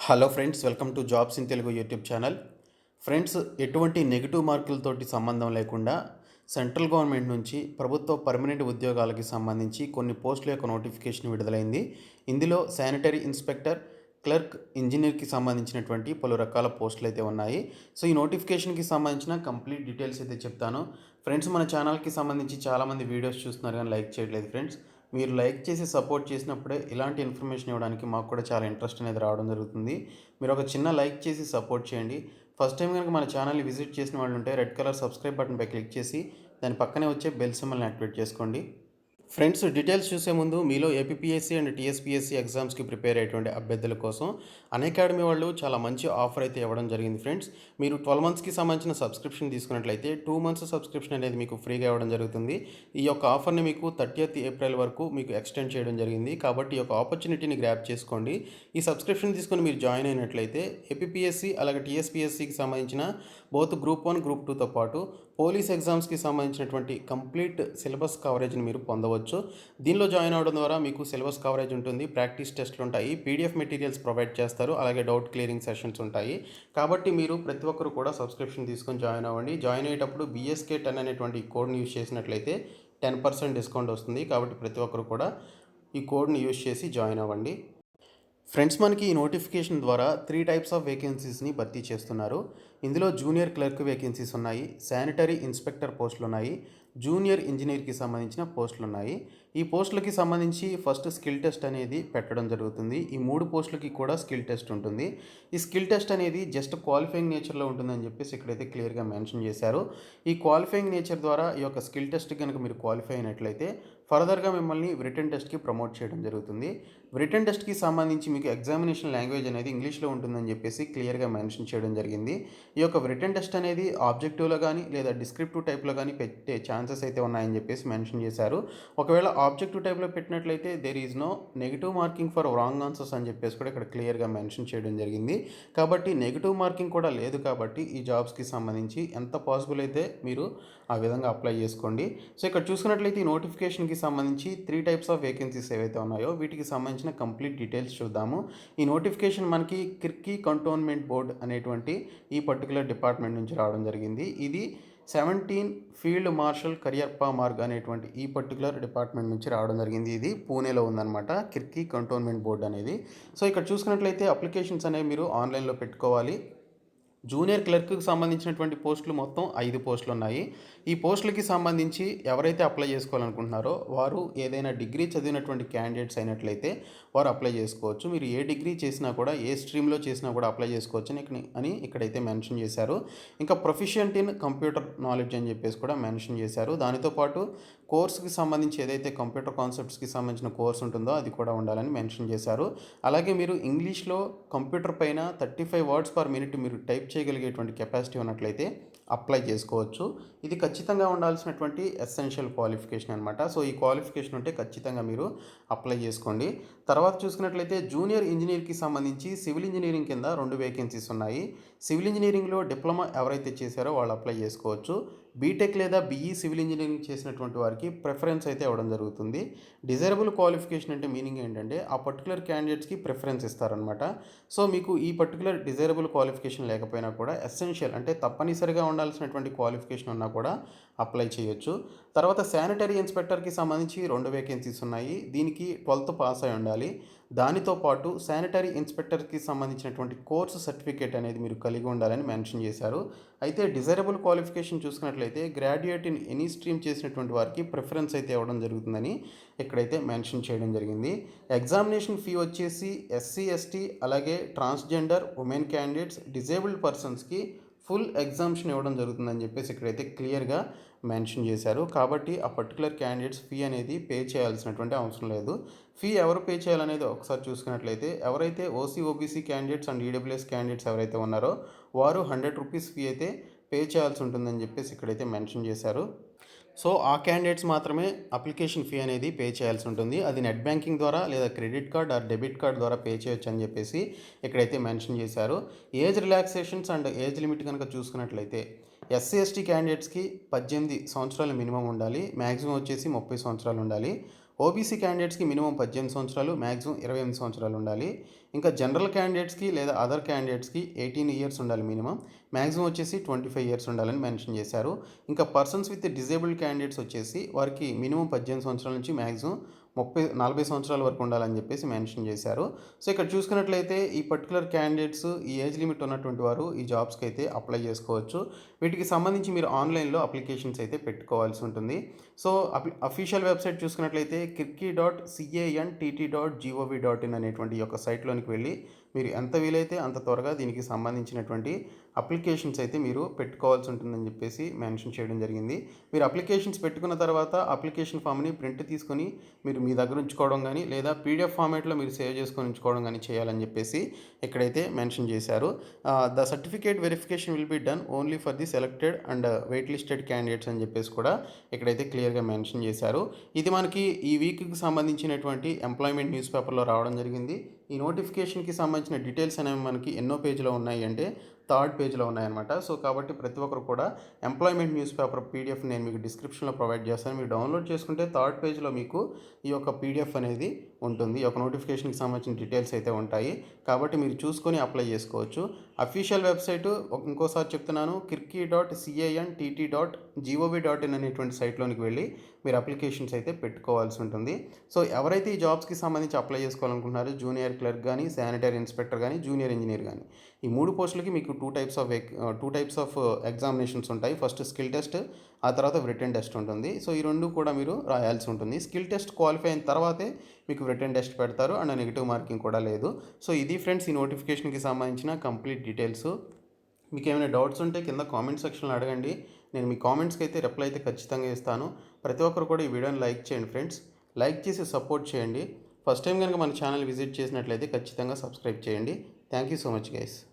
Hello friends, welcome to jobs in Telugu YouTube channel. Friends, ఎటువంటి negative మార్కులతోటి సంబంధం లేకుండా central government నుంచి ప్రభుత్వ పర్మనెంట్ ఉద్యోగాలకి సంబంధించి కొన్ని పోస్టుల యొక్క నోటిఫికేషన్ విడుదలైంది. ఇందులో శానిటరీ ఇన్స్పెక్టర్, క్లర్క్, ఇంజనీర్కి సంబంధించినటువంటి పలు రకాల పోస్టులు అయితే ఉన్నాయి. సో ఈ నోటిఫికేషన్కి సంబంధించిన కంప్లీట్ డీటెయిల్స్ అయితే చెప్తాను. ఫ్రెండ్స్, మన ఛానల్కి సంబంధించి చాలామంది వీడియోస్ చూస్తున్నారు కానీ లైక్ చేయట్లేదు. ఫ్రెండ్స్, మీరు లైక్ చేసి సపోర్ట్ చేసినప్పుడే ఇలాంటి ఇన్ఫర్మేషన్ ఇవ్వడానికి మాకు కూడా చాలా ఇంట్రెస్ట్ అనేది రావడం జరుగుతుంది. మీరు ఒక చిన్న లైక్ చేసి సపోర్ట్ చేయండి. ఫస్ట్ టైం కనుక మన ఛానల్ని విజిట్ చేసిన వాళ్ళు ఉంటే రెడ్ కలర్ సబ్స్క్రైబ్ బటన్పై క్లిక్ చేసి దాని పక్కనే వచ్చే బెల్ సింబల్ని యాక్టివేట్ చేసుకోండి. ఫ్రెండ్స్, డీటెయిల్స్ చూసే ముందు మీలో ఏపీఎస్సీ అండ్ టీఎస్పీఎస్సీ ఎగ్జామ్స్కి ప్రిపేర్ అయ్యేటువంటి అభ్యర్థుల కోసం అన్అకాడమీ వాళ్ళు చాలా మంచి ఆఫర్ అయితే ఇవ్వడం జరిగింది. ఫ్రెండ్స్, మీరు 12 మంత్స్కి సంబంధించిన సబ్స్క్రిప్షన్ తీసుకున్నట్లయితే 2 మంత్స్ సబ్స్క్రిప్షన్ అనేది మీకు ఫ్రీగా ఇవ్వడం జరుగుతుంది. ఈ యొక్క ఆఫర్ని మీకు 30th ఏప్రిల్ వరకు మీకు ఎక్స్టెండ్ చేయడం జరిగింది. కాబట్టి ఈ యొక్క ఆపర్చునిటీని గ్రాప్ చేసుకోండి. ఈ సబ్స్క్రిప్షన్ తీసుకొని మీరు జాయిన్ అయినట్లయితే ఏపీఎస్సీ అలాగే టీఎస్పీఎస్సీకి సంబంధించిన బోత్ గ్రూప్ 1, గ్రూప్ 2తో పాటు పోలీస్ ఎగ్జామ్స్కి సంబంధించినటువంటి కంప్లీట్ సిలబస్ కవరేజ్ని మీరు పొందవచ్చు. దీనిలో జాయిన్ అవ్వడం ద్వారా మీకు సిలబస్ కవరేజ్ ఉంటుంది, ప్రాక్టీస్ టెస్ట్లు ఉంటాయి, పీడిఎఫ్ మెటీరియల్స్ ప్రొవైడ్ చేస్తారు, అలాగే డౌట్ క్లియరింగ్ సెషన్స్ ఉంటాయి. కాబట్టి మీరు ప్రతి ఒక్కరు కూడా సబ్స్క్రిప్షన్ తీసుకొని జాయిన్ అవ్వండి. జాయిన్ అయ్యేటప్పుడు BSK10 అనేటువంటి కోడ్ని యూజ్ చేసినట్లయితే 10% డిస్కౌంట్ వస్తుంది. కాబట్టి ప్రతి ఒక్కరు కూడా ఈ కోడ్ని యూజ్ చేసి జాయిన్ అవ్వండి. ఫ్రెండ్స్, మనకి ఈ నోటిఫికేషన్ ద్వారా 3 టైప్స్ ఆఫ్ వేకెన్సీస్ని భర్తీ చేస్తున్నారు. ఇందులో జూనియర్ క్లర్క్ వేకెన్సీస్ ఉన్నాయి, శానిటరీ ఇన్స్పెక్టర్ పోస్టులు ఉన్నాయి, జూనియర్ ఇంజనీర్కి సంబంధించిన పోస్టులు ఉన్నాయి. ఈ పోస్టులకి సంబంధించి ఫస్ట్ స్కిల్ టెస్ట్ అనేది పెట్టడం జరుగుతుంది. ఈ 3 పోస్టులకి కూడా స్కిల్ టెస్ట్ ఉంటుంది. ఈ స్కిల్ టెస్ట్ అనేది జస్ట్ క్వాలిఫైయింగ్ నేచర్లో ఉంటుందని చెప్పేసి ఇక్కడైతే క్లియర్గా మెన్షన్ చేశారు. ఈ క్వాలిఫైయింగ్ నేచర్ ద్వారా ఈ యొక్క స్కిల్ టెస్ట్ కనుక మీరు క్వాలిఫై అయినట్లయితే ఫర్దర్గా మిమ్మల్ని రిటన్ టెస్ట్కి ప్రమోట్ చేయడం జరుగుతుంది. రిటన్ టెస్ట్కి సంబంధించి మీకు ఎగ్జామినేషన్ లాంగ్వేజ్ అనేది ఇంగ్లీష్లో ఉంటుందని చెప్పేసి క్లియర్గా మెన్షన్ చేయడం జరిగింది. ఈ యొక్క రిటన్ టెస్ట్ అనేది ఆబ్జెక్టివ్లో కానీ లేదా డిస్క్రిప్టివ్ టైప్లో కానీ పెట్టే ఛాన్సెస్ అయితే ఉన్నాయని చెప్పేసి మెన్షన్ చేశారు. ఒకవేళ ఆబ్జెక్టివ్ టైప్లో పెట్టినట్లయితే there is no negative marking for wrong answers అని చెప్పేసి కూడా ఇక్కడ క్లియర్గా మెన్షన్ చేయడం జరిగింది. కాబట్టి నెగిటివ్ మార్కింగ్ కూడా లేదు. కాబట్టి ఈ జాబ్స్కి సంబంధించి ఎంత పాసిబుల్ అయితే మీరు ఆ విధంగా అప్లై చేసుకోండి. సో ఇక్కడ చూసుకున్నట్లయితే ఈ నోటిఫికేషన్కి సంబంధించి 3 టైప్స్ ఆఫ్ వేకెన్సీస్ ఏవైతే ఉన్నాయో వీటికి సంబంధించిన కంప్లీట్ డీటెయిల్స్ చూద్దాము. ఈ నోటిఫికేషన్ మనకి కిర్కీ కంటోన్మెంట్ బోర్డ్ అనేటువంటి ఈ పర్టికులర్ డిపార్ట్మెంట్ నుంచి రావడం జరిగింది. ఇది 17 ఫీల్డ్ మార్షల్ కరియప్ప మార్గ్ అనేటువంటి ఈ పర్టికులర్ డిపార్ట్మెంట్ నుంచి రావడం జరిగింది. ఇది పూణేలో ఉందన్నమాట, కిర్కీ కంటోన్మెంట్ బోర్డ్ అనేది. సో ఇక్కడ చూసుకున్నట్లయితే అప్లికేషన్స్ అనేవి మీరు ఆన్లైన్లో పెట్టుకోవాలి. జూనియర్ క్లర్క్కి సంబంధించినటువంటి పోస్టులు మొత్తం 5 పోస్టులు ఉన్నాయి. ఈ పోస్టులకి సంబంధించి ఎవరైతే అప్లై చేసుకోవాలనుకుంటున్నారో వారు ఏదైనా డిగ్రీ చదివినటువంటి క్యాండిడేట్స్ అయినట్లయితే వారు అప్లై చేసుకోవచ్చు. మీరు ఏ డిగ్రీ చేసినా కూడా, ఏ స్ట్రీమ్లో చేసినా కూడా అప్లై చేసుకోవచ్చు అని ఇక్కడైతే మెన్షన్ చేశారు. ఇంకా ప్రొఫిషియంట్ ఇన్ కంప్యూటర్ నాలెడ్జ్ అని చెప్పేసి కూడా మెన్షన్ చేశారు. దానితో పాటు కోర్సుకి సంబంధించి ఏదైతే కంప్యూటర్ కాన్సెప్ట్స్కి సంబంధించిన కోర్స్ ఉంటుందో అది కూడా ఉండాలని మెన్షన్ చేశారు. అలాగే మీరు ఇంగ్లీష్లో కంప్యూటర్ పైన 35 వర్డ్స్ పర్ మినిట్ మీరు టైప్ చేయగలిగేటువంటి కెపాసిటీ ఉన్నట్లయితే అప్లై చేసుకోవచ్చు. ఇది ఖచ్చితంగా ఉండాల్సినటువంటి ఎసెన్షియల్ క్వాలిఫికేషన్ అనమాట. సో ఈ క్వాలిఫికేషన్ ఉంటే ఖచ్చితంగా మీరు అప్లై చేసుకోండి. తర్వాత చూసుకున్నట్లయితే జూనియర్ ఇంజనీర్కి సంబంధించి సివిల్ ఇంజనీరింగ్ కింద 2 వేకెన్సీస్ ఉన్నాయి. సివిల్ ఇంజనీరింగ్లో డిప్లొమా ఎవరైతే చేశారో వాళ్ళు అప్లై చేసుకోవచ్చు. బీటెక్ లేదా BE సివిల్ ఇంజనీరింగ్ చేసినటువంటి వారికి ప్రిఫరెన్స్ అయితే ఇవ్వడం జరుగుతుంది. డిజైరబుల్ క్వాలిఫికేషన్ అంటే మీనింగ్ ఏంటంటే ఆ పర్టికులర్ క్యాండిడేట్స్కి ప్రిఫరెన్స్ ఇస్తారనమాట. సో మీకు ఈ పర్టికులర్ డిజైరబుల్ క్వాలిఫికేషన్ లేకపోయినా కూడా ఎసెన్షియల్ అంటే తప్పనిసరిగా ఉండాల్సినటువంటి క్వాలిఫికేషన్ ఉన్నా కూడా అప్లై చేయొచ్చు. తర్వాత శానిటరీ ఇన్స్పెక్టర్కి సంబంధించి 2 వేకెన్సీస్ ఉన్నాయి. దీనికి 12th పాస్ అయి ఉండాలి. దానితో పాటు శానిటరీ ఇన్స్పెక్టర్కి సంబంధించినటువంటి కోర్సు సర్టిఫికేట్ అనేది మీరు కలిగి ఉండాలని మెన్షన్ చేశారు. అయితే డిజైరబుల్ క్వాలిఫికేషన్ చూసుకున్నట్లయితే గ్రాడ్యుయేట్ ఇన్ ఎనీ స్ట్రీమ్ చేసినటువంటి వారికి ప్రిఫరెన్స్ అయితే ఇవ్వడం జరుగుతుందని ఇక్కడైతే మెన్షన్ చేయడం జరిగింది. ఎగ్జామినేషన్ ఫీ వచ్చేసి SC, ST అలాగే ట్రాన్స్జెండర్, ఉమెన్ క్యాండిడేట్స్, డిజేబుల్డ్ పర్సన్స్కి ఫుల్ ఎగ్జామ్షన్ ఇవ్వడం జరుగుతుందని చెప్పేసి ఇక్కడైతే క్లియర్గా మెన్షన్ చేశారు. కాబట్టి ఆ పర్టికులర్ క్యాండిడేట్స్ ఫీ అనేది పే చేయాల్సినటువంటి అవసరం లేదు. ఫీ ఎవరు పే చేయాలనేది ఒకసారి చూసుకున్నట్లయితే ఎవరైతే OC, OBC candidates and EWS candidates ఎవరైతే ఉన్నారో వారు 100 రూపీస్ ఫీ అయితే పే చేయాల్సి ఉంటుందని చెప్పేసి ఇక్కడైతే మెన్షన్ చేశారు. సో ఆ క్యాండిడేట్స్ మాత్రమే అప్లికేషన్ ఫీ అనేది పే చేయాల్సి ఉంటుంది. అది నెట్ బ్యాంకింగ్ ద్వారా లేదా credit card or debit card ద్వారా పే చేయొచ్చు అని చెప్పేసి ఇక్కడైతే మెన్షన్ చేశారు. Age relaxations and age limit కనుక చూసుకున్నట్లయితే SC, ST క్యాండిడేట్స్కి 18 సంవత్సరాలు మినిమం ఉండాలి, మ్యాక్సిమం వచ్చేసి 30 సంవత్సరాలు ఉండాలి. OBC క్యాండిడేట్స్కి మినిమం 18 సంవత్సరాలు, మ్యాక్సిమం 28 సంవత్సరాలు ఉండాలి. ఇంకా జనరల్ క్యాండిడేట్స్కి లేదా అదర్ క్యాండిడేట్స్కి 18 ఇయర్స్ ఉండాలి మినిమం, మ్యాక్సిమం వచ్చేసి 25 ఇయర్స్ ఉండాలని మెన్షన్ చేశారు. ఇంకా పర్సన్స్ విత్ డిజేబుల్డ్ క్యాండిడేట్స్ వచ్చేసి వారికి మినిమం 18 సంవత్సరాల నుంచి మ్యాక్సిమం 40 సంవత్సరాల వరకు ఉండాలని చెప్పేసి మెన్షన్ చేశారు. సో ఇక్కడ చూసుకున్నట్లయితే ఈ పర్టికులర్ క్యాండిడేట్స్, ఈ ఏజ్ లిమిట్ ఉన్నటువంటి వారు ఈ జాబ్స్కి అయితే అప్లై చేసుకోవచ్చు. వీటికి సంబంధించి మీరు ఆన్లైన్లో అప్లికేషన్స్ అయితే పెట్టుకోవాల్సి ఉంటుంది. సో అఫీషియల్ వెబ్సైట్ చూసుకున్నట్లయితే kirki.cantt.gov.in అనేటువంటి ఈ యొక్క సైట్లోనికి వెళ్ళి మీరు ఎంత వీలైతే అంత త్వరగా దీనికి సంబంధించినటువంటి అప్లికేషన్స్ అయితే మీరు పెట్టుకోవాల్సి ఉంటుందని చెప్పేసి మెన్షన్ చేయడం జరిగింది. మీరు అప్లికేషన్స్ పెట్టుకున్న తర్వాత అప్లికేషన్ ఫామ్ని ప్రింట్ తీసుకొని మీరు మీ దగ్గర ఉంచుకోవడం కానీ లేదా పీడిఎఫ్ ఫార్మేట్లో మీరు సేవ్ చేసుకొని ఉంచుకోవడం కానీ చేయాలని చెప్పేసి ఇక్కడైతే మెన్షన్ చేశారు. The certificate verification will be done only for the selected and wait listed candidates అని చెప్పేసి కూడా ఇక్కడైతే క్లియర్గా మెన్షన్ చేశారు. ఇది మనకి ఈ వీక్కి సంబంధించినటువంటి ఎంప్లాయ్మెంట్ న్యూస్ పేపర్లో రావడం జరిగింది. ఈ నోటిఫికేషన్కి సంబంధించిన డీటెయిల్స్ అనేవి మనకి ఎన్నో పేజీలో ఉన్నాయి అంటే 3rd పేజ్లో ఉన్నాయన్నమాట. సో కాబట్టి ప్రతి ఒక్కరు కూడా ఎంప్లాయ్మెంట్ న్యూస్ పేపర్ పీడిఎఫ్ నేను మీకు డిస్క్రిప్షన్లో ప్రొవైడ్ చేస్తాను. మీరు డౌన్లోడ్ చేసుకుంటే 3rd పేజ్లో మీకు ఈ యొక్క పీడిఎఫ్ అనేది ఉంటుంది. ఈ యొక్క నోటిఫికేషన్కి సంబంధించిన డీటెయిల్స్ అయితే ఉంటాయి. కాబట్టి మీరు చూసుకొని అప్లై చేసుకోవచ్చు. అఫీషియల్ వెబ్సైటు ఇంకోసారి చెప్తున్నాను, kirki.cantt.gov.in అనేటువంటి సైట్లోనికి వెళ్ళి మీరు అప్లికేషన్స్ అయితే పెట్టుకోవాల్సి ఉంటుంది. సో ఎవరైతే ఈ జాబ్స్కి సంబంధించి అప్లై చేసుకోవాలనుకుంటున్నారో జూనియర్ క్లర్క్ కానీ, శానిటరీ ఇన్స్పెక్టర్ కానీ, జూనియర్ ఇంజనీర్ కానీ, ఈ 3 పోస్టులకి మీకు టూ టైప్స్ ఆఫ్ ఎగ్జామినేషన్స్ ఉంటాయి. ఫస్ట్ స్కిల్ టెస్ట్, ఆ తర్వాత రిటన్ టెస్ట్ ఉంటుంది. సో ఈ రెండు కూడా మీరు రాయాల్సి ఉంటుంది. స్కిల్ టెస్ట్ క్వాలిఫై అయిన తర్వాతే మీకు రిటన్ టెస్ట్ పెడతారు అండ్ నెగిటివ్ మార్కింగ్ కూడా లేదు. సో ఇది ఫ్రెండ్స్ ఈ నోటిఫికేషన్కి సంబంధించిన కంప్లీట్ డీటెయిల్స్. మీకు ఏమైనా డౌట్స్ ఉంటే కింద కామెంట్ సెక్షన్లో అడగండి. నేను మీ కామెంట్స్కి అయితే రిప్లై అయితే ఖచ్చితంగా ఇస్తాను. ప్రతి ఒక్కరు కూడా ఈ వీడియోని లైక్ చేయండి ఫ్రెండ్స్. లైక్ చేసి సపోర్ట్ చేయండి. ఫస్ట్ టైం కనుక మన ఛానల్ విజిట్ చేసినట్లయితే ఖచ్చితంగా సబ్స్క్రైబ్ చేయండి. Thank you so much guys.